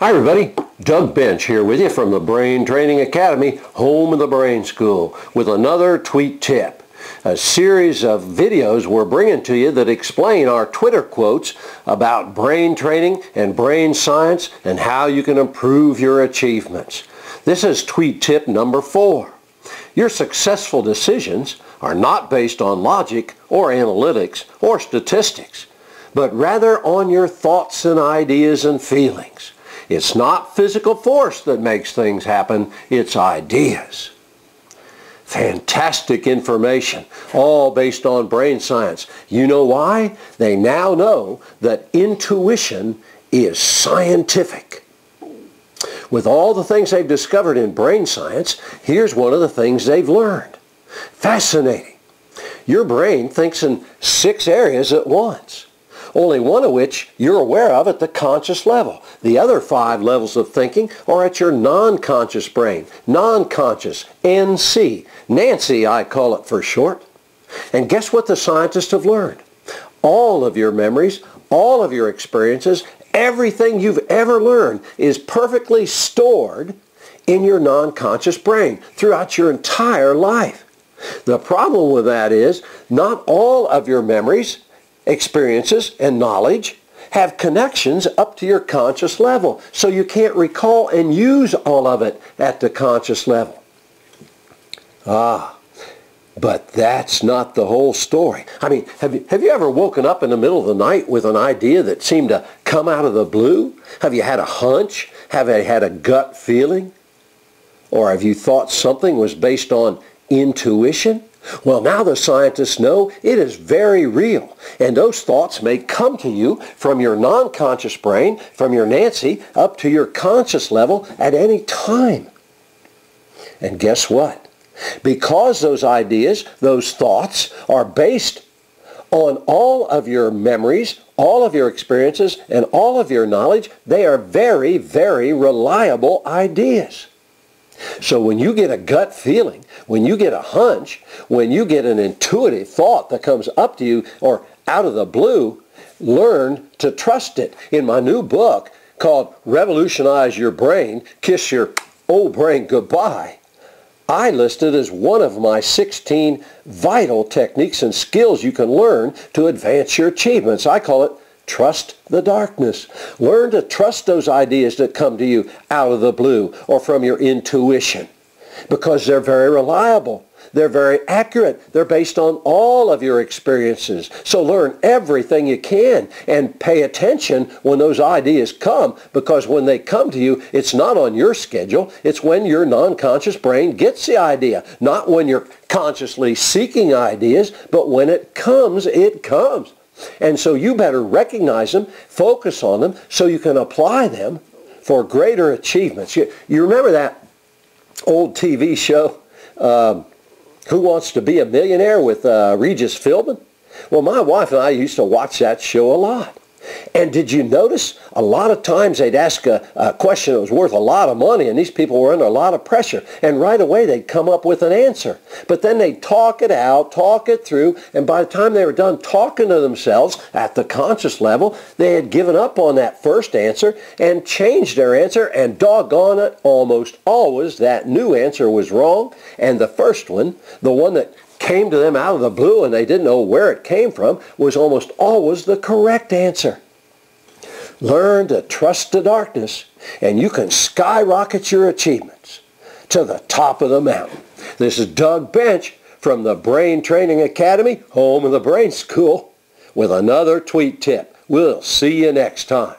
Hi everybody, Doug Bench here with you from the Brain Training Academy, home of the Brain School, with another tweet tip. A series of videos we're bringing to you that explain our Twitter quotes about brain training and brain science and how you can improve your achievements. This is tweet tip number 4. Your successful decisions are not based on logic or analytics or statistics, but rather on your thoughts and ideas and feelings. It's not physical force that makes things happen, it's ideas. Fantastic information, all based on brain science. You know why? They now know that intuition is scientific. With all the things they've discovered in brain science, here's one of the things they've learned. Fascinating. Your brain thinks in 6 areas at once, only one of which you're aware of at the conscious level. The other 5 levels of thinking are at your non-conscious brain. Non-conscious, NC. Nancy, I call it for short. And guess what the scientists have learned? All of your memories, all of your experiences, everything you've ever learned is perfectly stored in your non-conscious brain throughout your entire life. The problem with that is not all of your memories, experiences, and knowledge have connections up to your conscious level, so you can't recall and use all of it at the conscious level. But that's not the whole story. I mean, have you ever woken up in the middle of the night with an idea that seemed to come out of the blue? Have you had a hunch? Have you had a gut feeling? Or have you thought something was based on intuition? Well, now the scientists know it is very real, and those thoughts may come to you from your non-conscious brain, from your Nancy, up to your conscious level at any time. And guess what? Because those ideas, those thoughts, are based on all of your memories, all of your experiences, and all of your knowledge, they are very, very reliable ideas. So when you get a gut feeling, when you get a hunch, when you get an intuitive thought that comes up to you or out of the blue, learn to trust it. In my new book called Revolutionize Your Brain, Kiss Your Old Brain Goodbye, I listed as one of my 16 vital techniques and skills you can learn to advance your achievements. I call it Trust the Darkness. Learn to trust those ideas that come to you out of the blue or from your intuition, because they're very reliable. They're very accurate. They're based on all of your experiences. So learn everything you can and pay attention when those ideas come, because when they come to you, it's not on your schedule. It's when your non-conscious brain gets the idea. Not when you're consciously seeking ideas, but when it comes, it comes. And so you better recognize them, focus on them, so you can apply them for greater achievements. You remember that old TV show, Who Wants to Be a Millionaire, with Regis Philbin? Well, my wife and I used to watch that show a lot. And did you notice a lot of times they'd ask a question that was worth a lot of money, and these people were under a lot of pressure, and right away they'd come up with an answer. But then they'd talk it out, talk it through, and by the time they were done talking to themselves at the conscious level, they had given up on that first answer and changed their answer, and doggone it, almost always that new answer was wrong, and the first one, the one that came to them out of the blue and they didn't know where it came from, was almost always the correct answer. Learn to trust the darkness, and you can skyrocket your achievements to the top of the mountain. This is Doug Bench from the Brain Training Academy, home of the Brain School, with another tweet tip. We'll see you next time.